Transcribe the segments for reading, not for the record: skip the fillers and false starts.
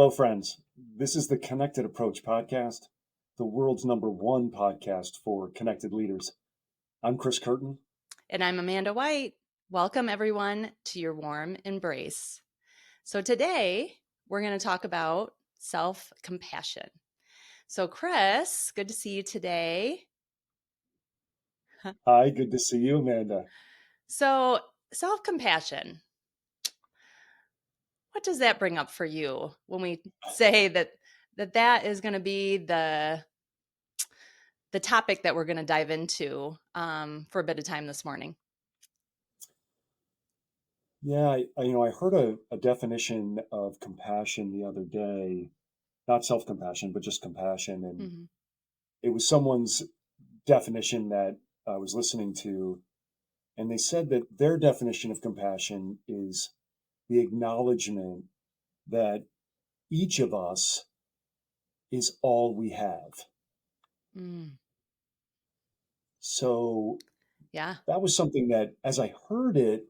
Hello, friends. This is the Connected Approach podcast, the world's number one podcast for connected leaders. I'm Chris Curtin. And I'm Amanda White. Welcome, everyone, to your warm embrace. So, today we're going to talk about self-compassion. So, Chris, good to see you today. Hi, good to see you, Amanda. So, self-compassion, what does that bring up for you when we say that is going to be the topic that we're going to dive into for a bit of time this morning? Yeah, I heard a definition of compassion the other day, not self-compassion, but just compassion. And Mm-hmm. it was someone's definition that I was listening to. And they said that their definition of compassion is the acknowledgement that each of us is all we have. Mm. So Yeah. that was something that, as I heard it,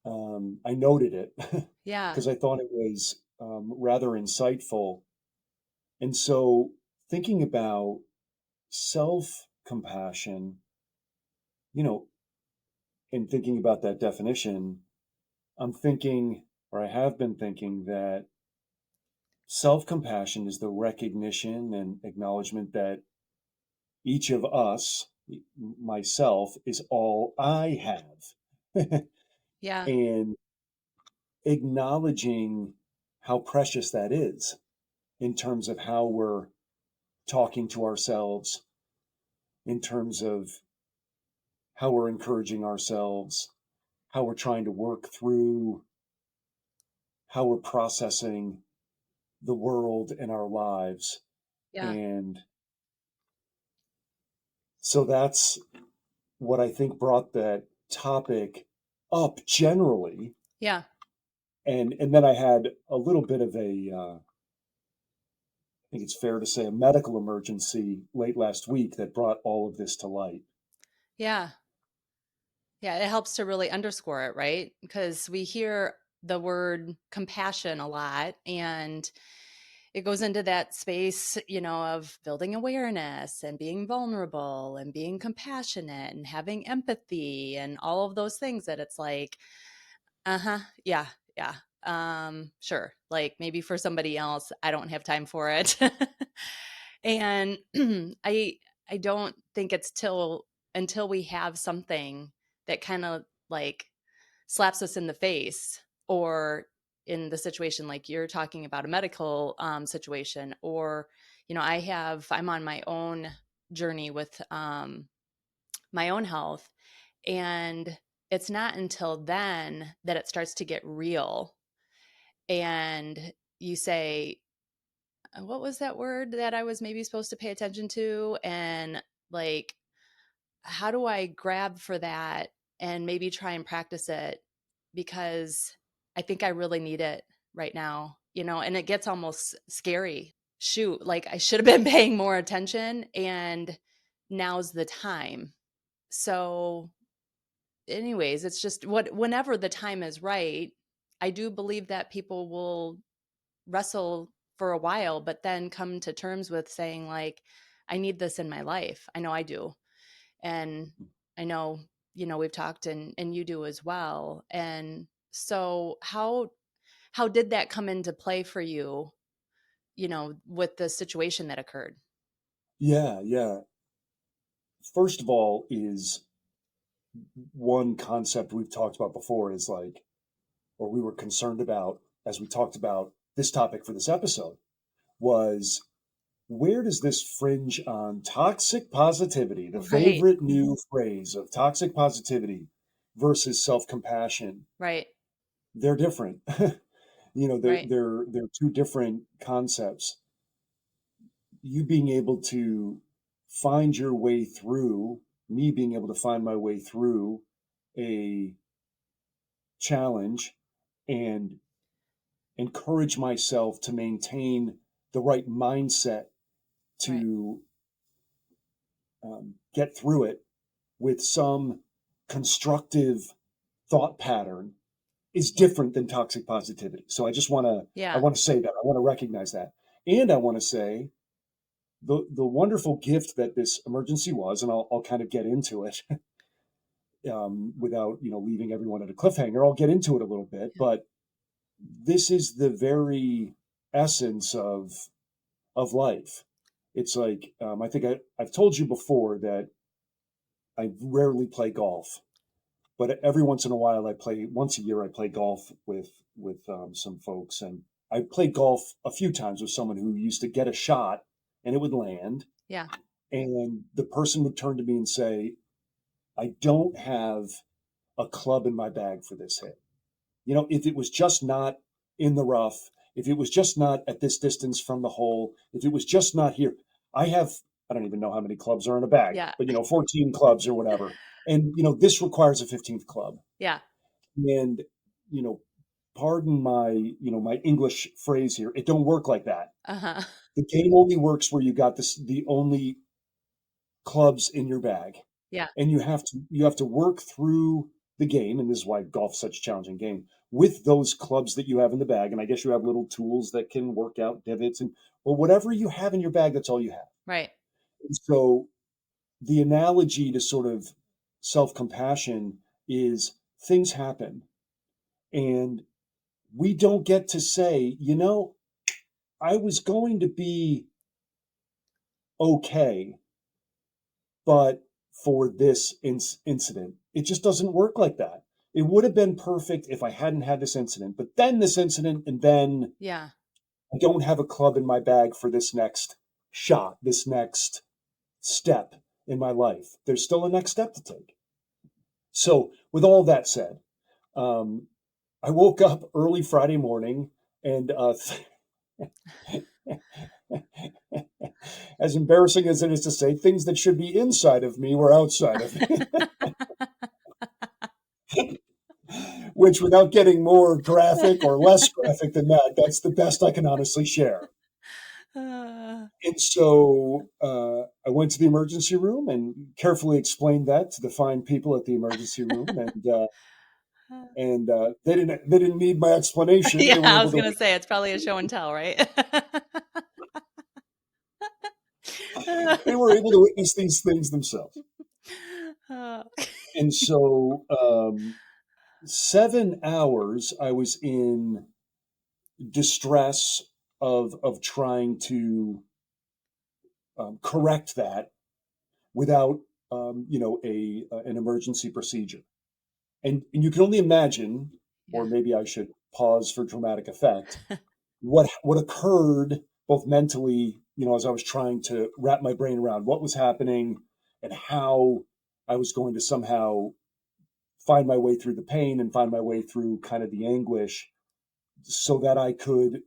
I noted it Yeah. because I thought it was rather insightful. And so, thinking about self compassion, you know, and thinking about that definition, I'm thinking, or I have been thinking, that self compassion is the recognition and acknowledgement that each of us, myself, is all I have. Yeah. And acknowledging how precious that is in terms of how we're talking to ourselves, in terms of how we're encouraging ourselves, how we're trying to work through, how we're processing the world and our lives. Yeah. And so that's what I think brought that topic up generally. Yeah. And then I had a little bit of I think it's fair to say, a medical emergency late last week that brought all of this to light. Yeah. Yeah, it helps to really underscore it, right? Because we hear the word compassion a lot, and it goes into that space, of building awareness and being vulnerable and being compassionate and having empathy and all of those things that it's like, uh-huh, yeah, yeah. Sure. Like maybe for somebody else, I don't have time for it. And I I don't think it's till until we have something that kind of like slaps us in the face, or in the situation like you're talking about, a medical situation, or I'm on my own journey with my own health, and it's not until then that it starts to get real, and you say, what was that word that I was maybe supposed to pay attention to? And like, how do I grab for that and maybe try and practice it? Because I think I really need it right now, and it gets almost scary. Shoot, like I should have been paying more attention, and now's the time. So, anyways, it's just whenever the time is right, I do believe that people will wrestle for a while, but then come to terms with saying, like, I need this in my life. I know I do. And I know, we've talked, and you do as well. And so how did that come into play for you, with the situation that occurred? Yeah, yeah. First of all, is one concept we've talked about before is like, or we were concerned about as we talked about this topic for this episode, was where does this fringe on toxic positivity, the Right. favorite new phrase of toxic positivity versus self compassion? Right. They're different. they're, Right. they're two different concepts. You being able to find your way through, me being able to find my way through a challenge and encourage myself to maintain the right mindset Right. to get through it with some constructive thought pattern is different than toxic positivity. So I Yeah. want to say that. I want to recognize that. And I want to say the wonderful gift that this emergency was, and I'll kind of get into it without, leaving everyone at a cliffhanger. I'll get into it a little bit, but this is the very essence of life. It's like, I think I've told you before that I rarely play golf, but every once in a while once a year I play golf with some folks, and I played golf a few times with someone who used to get a shot and it would land, Yeah. and the person would turn to me and say, I don't have a club in my bag for this hit. If it was just not in the rough, if it was just not at this distance from the hole, if it was just not here, I have, I don't even know how many clubs are in a bag, Yeah. but 14 clubs or whatever. And, this requires a 15th club. Yeah. And, you know, pardon my English phrase here. It don't work like that. Uh-huh. The game only works where you got the only clubs in your bag. Yeah. And you have to work through the game, and this is why golf's such a challenging game, with those clubs that you have in the bag. And I guess you have little tools that can work out divots, and well, whatever you have in your bag, that's all you have. Right. And so the analogy to sort of self-compassion is things happen, and we don't get to say, I was going to be okay, but for this incident. It just doesn't work like that. It would have been perfect if I hadn't had this incident, but then this incident, and then Yeah. I don't have a club in my bag for this next shot, this next step in my life. There's still a next step to take. So, with all that said, um, I woke up early Friday morning, and as embarrassing as it is to say, things that should be inside of me were outside of me. Which, without getting more graphic or less graphic than that, that's the best I can honestly share. Uh, And so I went to the emergency room and carefully explained that to the fine people at the emergency room, and they didn't need my explanation. yeah, They were I able was to gonna say it's probably a show and tell, right? they were able to witness these things themselves. Uh, And so 7 hours I was in distress of trying to correct that without an emergency procedure. And you can only imagine, or yeah. maybe I should pause for dramatic effect, what occurred both mentally, as I was trying to wrap my brain around what was happening and how I was going to somehow find my way through the pain and find my way through kind of the anguish so that I could,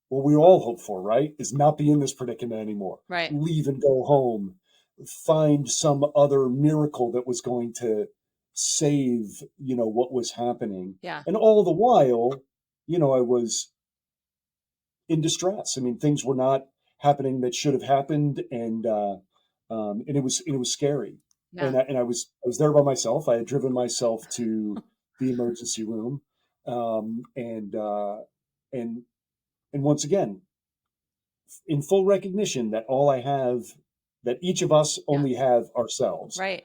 what we all hope for, right, is not be in this predicament anymore. Right. Leave and go home, find some other miracle that was going to save, what was happening. Yeah. And all the while, I was in distress. I mean, things were not happening that should have happened, and it was scary. Yeah. And I was there by myself. I had driven myself to the emergency room, and and once again, in full recognition that all I have, that each of us Yeah. only have ourselves. Right.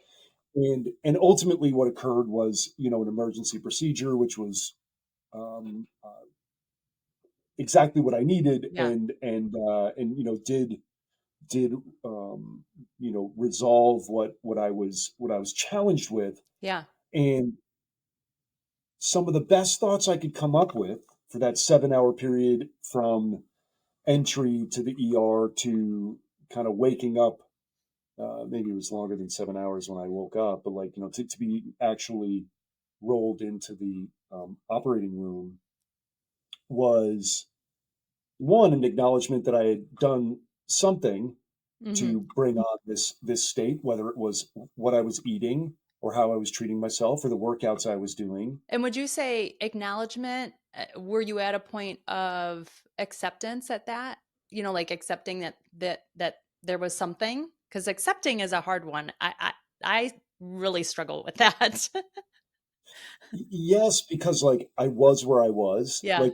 And ultimately, what occurred was, an emergency procedure, which was exactly what I needed, Yeah. and did resolve what I was challenged with. Yeah. And some of the best thoughts I could come up with for that 7 hour period from entry to the ER to kind of waking up. Maybe it was longer than 7 hours when I woke up, but like, to be actually rolled into the operating room was one, an acknowledgement that I had done something Hmm. to bring on this state, whether it was what I was eating or how I was treating myself or the workouts I was doing. And would you say acknowledgement? Were you at a point of acceptance at that? Like accepting that there was something? Because accepting is a hard one. I really struggle with that. Yes, because like I was where I was. Yeah. Like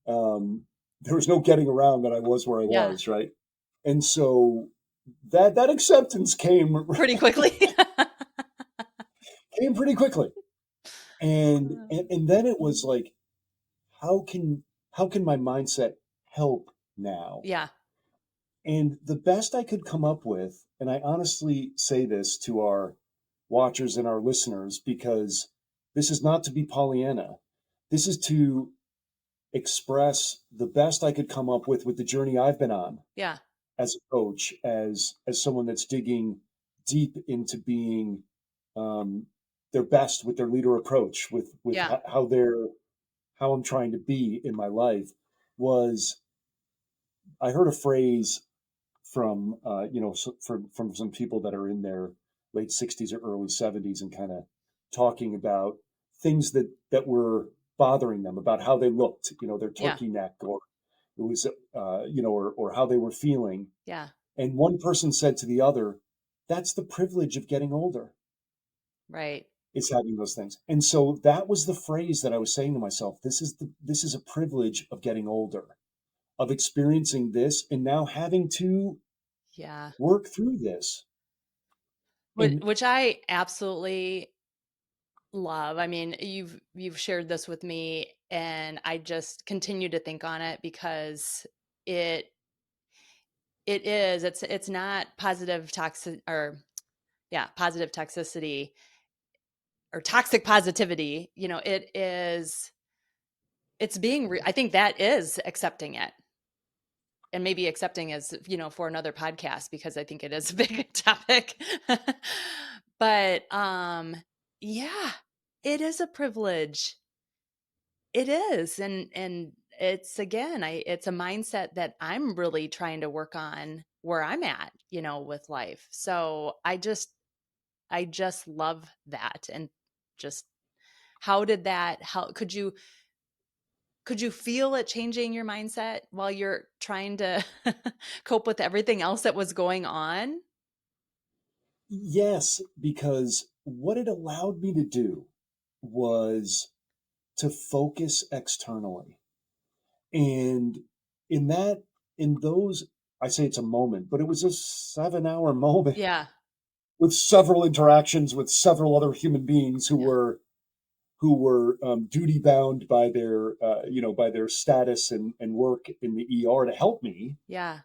um there was no getting around that I was where I Yeah. was, right? And so that acceptance came Pretty quickly. came pretty quickly. And, Uh, and then it was like, how can how can my mindset help now? yeah. And the best I could come up with, and I honestly say this to our watchers and our listeners, because this is not to be Pollyanna. This is to express the best I could come up with the journey I've been on Yeah. as a coach, as someone that's digging deep into being um, their best with their leader approach, with Yeah. how I'm trying to be in my life. Was I heard a phrase from from some people that are in their late 60s or early 70s and kind of talking about things that were bothering them about how they looked, their Yeah. turkey neck, or it was or how they were feeling. Yeah. And one person said to the other, that's the privilege of getting older, Right. is having those things. And so that was the phrase that I was saying to myself, this is a privilege of getting older, of experiencing this and now having to Yeah. work through this. Which And which I absolutely love. I mean, you've shared this with me and I just continue to think on it because it it's not positive toxic or yeah, positive toxicity or toxic positivity. It's being I think that is accepting it. And maybe accepting is, for another podcast because I think it is a big topic. But yeah, it is a privilege. It is. And it's again, it's a mindset that I'm really trying to work on where I'm at, with life. So I just love that. And just how could you feel it changing your mindset while you're trying to cope with everything else that was going on? yes, because what it allowed me to do was to focus externally. And in that, in those, I say it's a moment, but it was a 7 hour moment Yeah, with several interactions with several other human beings yeah, who were duty bound by their by their status and work in the ER to help me. yeah,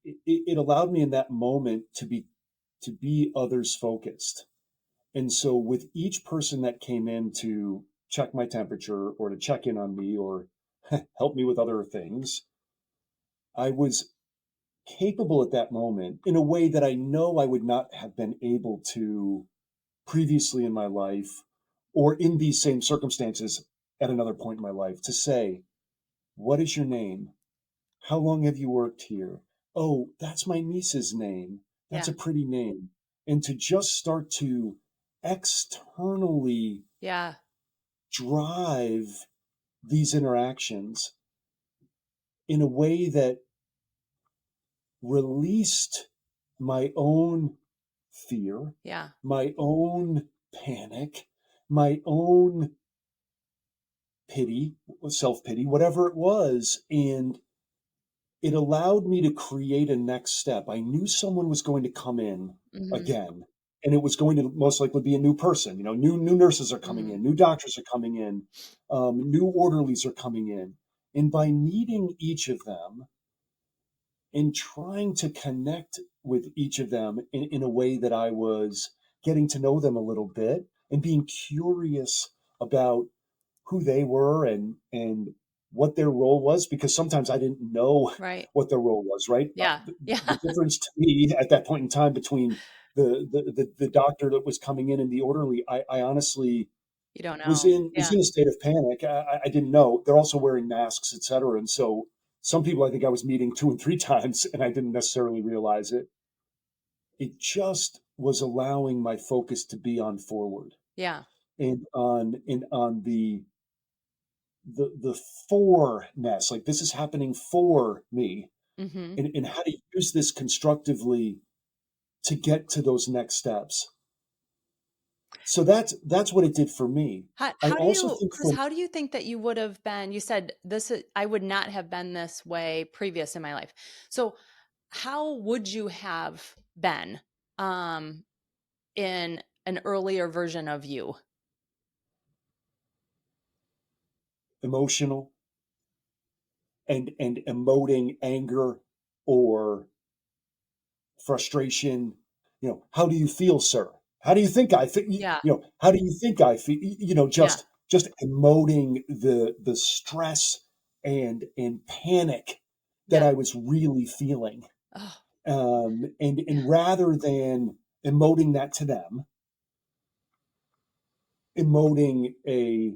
It allowed me in that moment to be others focused. And so with each person that came in to check my temperature or to check in on me or help me with other things, I was capable at that moment in a way that I know I would not have been able to previously in my life or in these same circumstances at another point in my life, to say, what is your name? How long have you worked here? Oh, that's my niece's name. That's yeah, a pretty name. And to just start to externally yeah, drive these interactions in a way that released my own fear, yeah, my own panic, my own pity, self pity, whatever it was. And it allowed me to create a next step. I knew someone was going to come in mhm, again, and it was going to most likely be a new person. New nurses are coming mhm, in, new doctors are coming in, new orderlies are coming in. And by meeting each of them and trying to connect with each of them in a way that I was getting to know them a little bit and being curious about who they were and what their role was, because sometimes I didn't know right, what their role was, right? yeah, The yeah, difference to me at that point in time between the doctor that was coming in and the orderly, I honestly you don't was know, in yeah, a state of panic. I didn't know. They're also wearing masks, et cetera. And so some people I think I was meeting two and three times and I didn't necessarily realize it. It just was allowing my focus to be on forward yeah, and on the forness, like this is happening for me, mhm, and how to use this constructively to get to those next steps. So that's what it did for me. I How do also you, think because from how do you think that you would have been? You said I would not have been this way previous in my life. So how would you have been um, in an earlier version of you? emotional and emoting anger or frustration, how do you feel, sir? How do you think I feel? Yeah, How do you think I feel? yeah, Just emoting the stress and panic that yeah. I was really feeling. Oh, And yeah, rather than emoting that to them, emoting a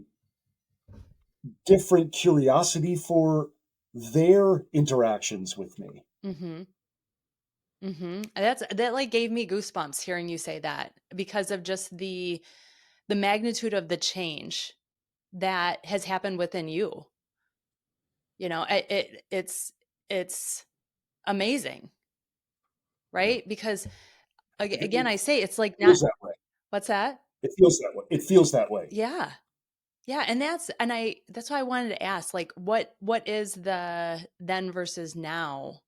different curiosity for their interactions with me. mm-hmm, mm-hmm. That like gave me goosebumps hearing you say that because of just the magnitude of the change that has happened within you. It's amazing, Yeah. right? Because again, It I say it's like not feels that way. what's that? It feels that way. It feels that way. Yeah. Yeah, and that's why I wanted to ask, like, what is the then versus now?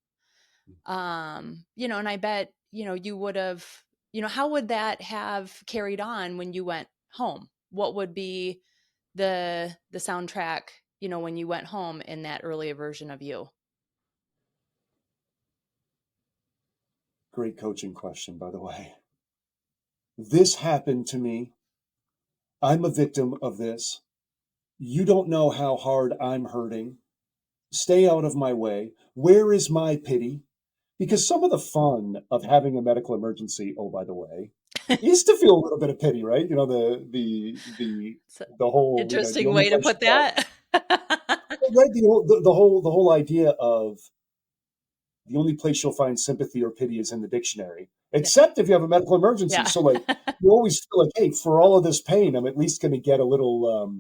And I bet, you would have, how would that have carried on when you went home? What would be the soundtrack, when you went home in that earlier version of you? Great coaching question, by the way. This happened to me. I'm a victim of this. You don't know how hard I'm hurting. Stay out of my way. Where is my pity? Because some of the fun of having a medical emergency, oh, by the way, is to feel a little bit of pity, right? It's an The whole, the interesting only way to place put you find, that. right? The whole idea of the only place you'll find sympathy or pity is in the dictionary, Yeah. except if you have a medical emergency. Yeah. So, like, you always feel like, hey, for all of this pain, I'm at least going to get a little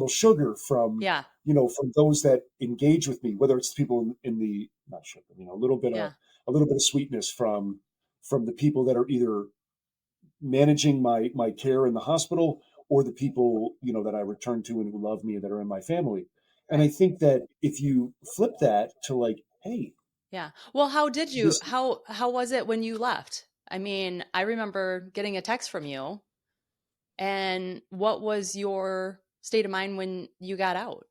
sugar from, Yeah. from those that engage with me, whether it's people in the not sugar, Yeah. a little bit of sweetness from the people that are either managing my care in the hospital or the people that I return to and who love me that are in my family. And I Right. think that if you flip that to like, hey, Yeah. Well, this how was it when you left? I mean, I remember getting a text from you, and what was your state of mind when you got out?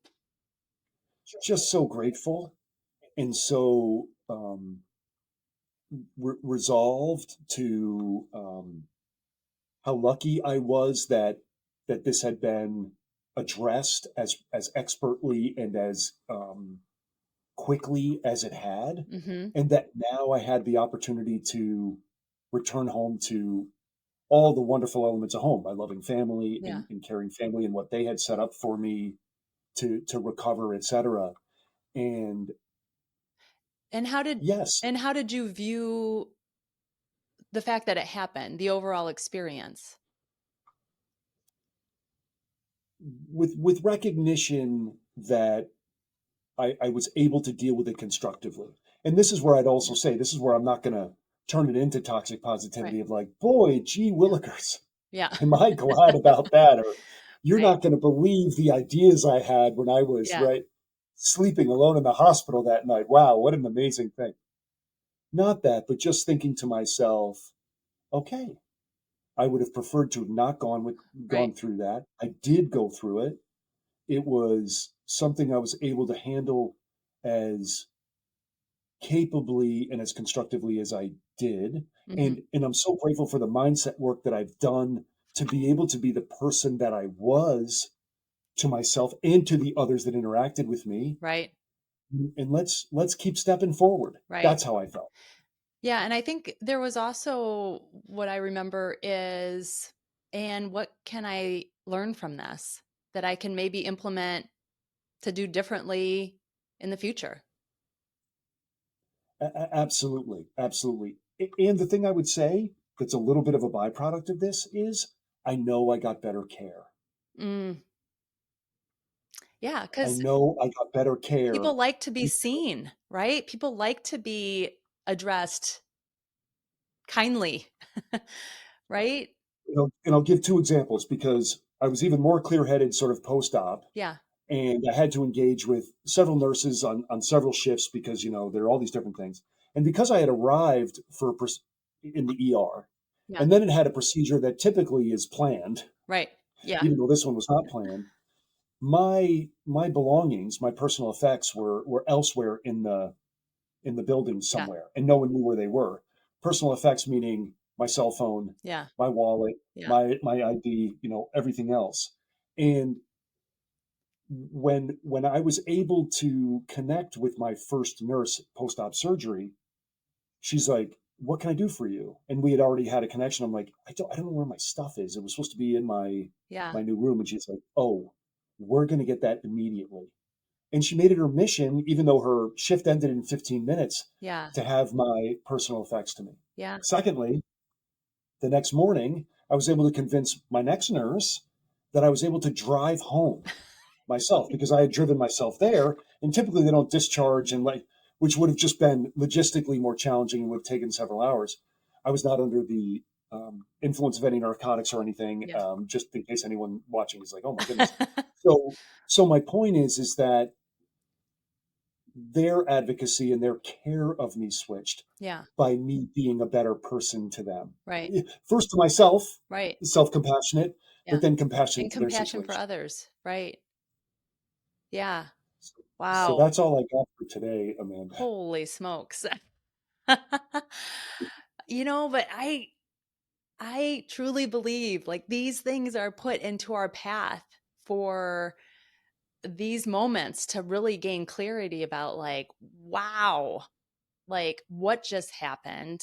just so grateful and so resolved to how lucky I was that this had been addressed as expertly and as quickly as it had, Mhm. and that now I had the opportunity to return home to all the wonderful elements of home, my loving family Yeah. and caring family and what they had set up for me to recover, etc. And And how did yes, and how did you view the fact that it happened, the overall experience? with recognition that I was able to deal with it constructively. And this is where I'd also Yeah. say this is where I'm not going to turn it into toxic Right. positivity of like, boy, gee Yeah. willikers, Yeah. am I glad about that? Or you're Right. not going to believe the ideas I had when I was Yeah. right sleeping alone in the hospital that night. Wow, what an amazing thing. Not that, but just thinking to myself, okay, I would have preferred to have not Right. gone through that. I did go through it. It was something I was able to handle as capably and as constructively as I did. Mhm. And I'm so grateful for the mindset work that I've done to be able to be the person that I was to myself and to the others that interacted with me. Right. And let's keep stepping forward. Right. That's how I felt. Yeah, and I think there was also what I remember is, and what can I learn from this that I can maybe implement to do differently in the future? Absolutely, absolutely. And the thing I would say that's a little bit of a byproduct of this is I know I got better care. Mm, yeah, I because know I got better care. people like to be seen, right? People like to be addressed kindly, right? and I'll give two examples because I was even more clear-headed sort of post-op, Yeah. and I had to engage with several nurses on several shifts because, there are all these different things. And because I had arrived in the ER, Yeah. and then it had a procedure that typically is planned, Right. Yeah. even though this one was not planned, my belongings, my personal effects were elsewhere in the building Yeah. somewhere, and no one knew where they were. Personal effects meaning my cell phone, Yeah. my wallet, Yeah. my ID, everything else. And when I was able to connect with my first nurse post-op surgery, she's like, "What can I do for you?" And we had already had a connection. I'm like, I don't know where my stuff is. It was supposed to be in Yeah. my new room. And she's like, "Oh, we're going to get that immediately." And she made it her mission, even though her shift ended in 15 minutes, Yeah. to have my personal effects to me. Yeah. Secondly, the next morning, I was able to convince my next nurse that I was able to drive home myself because I had driven myself there. And typically they don't discharge and which would have just been logistically more challenging and would have taken several hours. I was not under the influence of any narcotics or anything, Yeah. just in case anyone watching is like, "Oh my goodness." So, so my point is that their advocacy and their care of me switched Yeah. by me being a better person to them. Right. First to myself, Right. self compassionate, Yeah. but then And compassionate to their compassion for situation. others. Right. Yeah. So Wow. that's all I got for today, Amanda. Holy smokes. But I truly believe like these things are put into our path for these moments to really gain clarity about like, wow, like what just happened?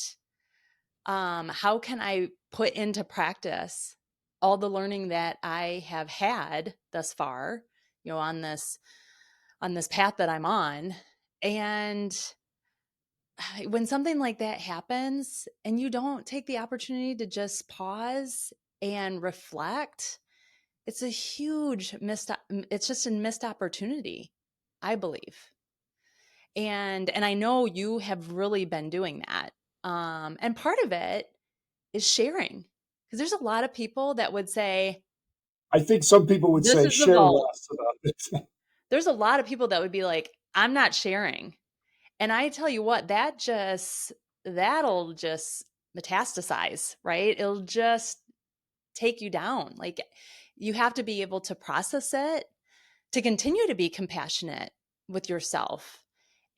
How can I put into practice all the learning that I have had thus far, on this path that I'm on? And when something like that happens and you don't take the opportunity to just pause and reflect, it's a huge it's just a missed opportunity, I believe. And I know you have really been doing that. And part of it is sharing. Because there's a lot of people that would say, I think some people would this say is the share vault. less about it. There's a lot of people that would be like, I'm not sharing. And I tell you what, that'll just metastasize, right? It'll just take you down. Like you have to be able to process it to continue to be compassionate with yourself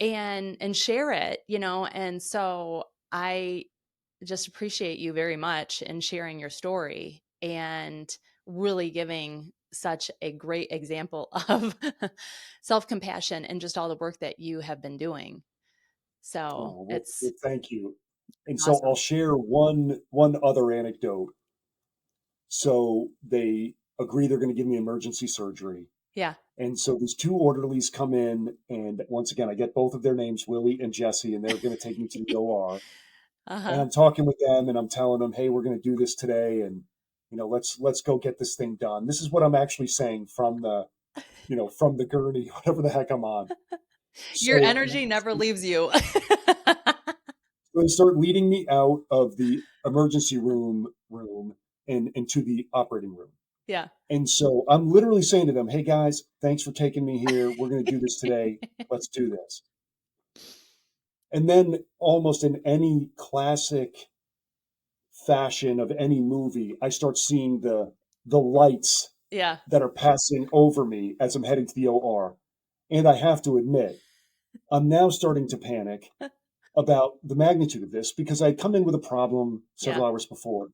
and share it, And so I just appreciate you very much in sharing your story and really giving such a great example of self-compassion and just all the work that you have been doing. So Oh, well, it's thank you. And so I'll awesome. share one other anecdote. So they agree they're going to give me emergency surgery. Yeah. And so these two orderlies come in, and once again, I get both of their names, Willie and Jesse, and they're going to take me to the OR. And Uh-huh. I'm talking with them, and I'm telling them, "Hey, we're going to do this today, and let's go get this thing done." This is what I'm actually saying from the gurney, whatever the heck I'm on. Your So, energy never leaves you. so they start leading me out of the emergency room and into the operating room. Yeah. And so I'm literally saying to them, "Hey guys, thanks for taking me here. We're going to do this today. Let's do this." And then almost in any classic fashion of any movie, I start seeing the lights Yeah. that are passing over me as I'm heading to the OR. And I have to admit, I'm now starting to panic about the magnitude of this because I'd come in with a problem Yeah. several hours before,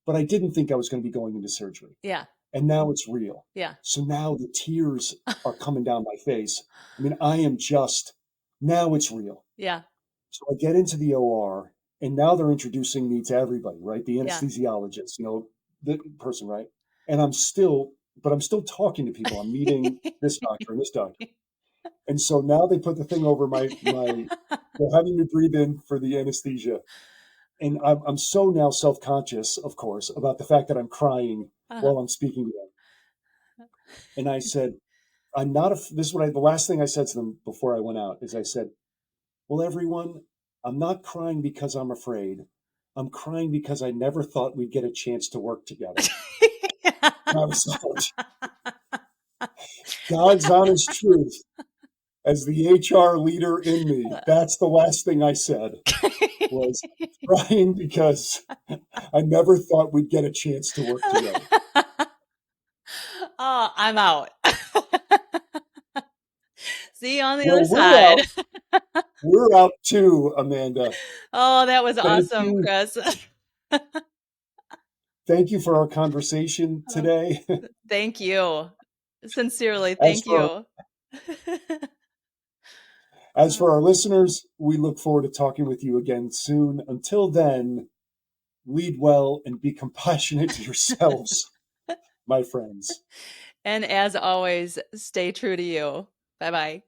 but I didn't think I was going to be going into surgery. Yeah. And now it's real. Yeah. So now the tears are coming down my face. I mean, now it's real. Yeah. So I get into the OR, and now they're introducing me to everybody, right? The Yeah. anesthesiologist, the person, right? And I'm still talking to people. I'm meeting this doctor and this doctor. And so now they put the thing over they're having me breathe in for the anesthesia. And I'm so now self conscious, of course, about the fact that I'm crying Uh-huh. while I'm speaking to them. And I said, I'm not, this is the last thing I said to them before I went out is I said, "Well, everyone, I'm not crying because I'm afraid. I'm crying because I never thought we'd get a chance to work together. And I was like, God's honest truth. As the HR leader in me, that's the last thing I said was crying because I never thought we'd get a chance to work together. Oh, I'm out. See you on the other Well, side. we're out too, Amanda. Oh, that was Thank awesome, you. Chris. Thank you for our conversation Oh, today. thank you. Sincerely, As thank for you. as for our listeners, we look forward to talking with you again soon. Until then, lead well and be compassionate to yourselves, my friends. And as always, stay true to you. Bye bye.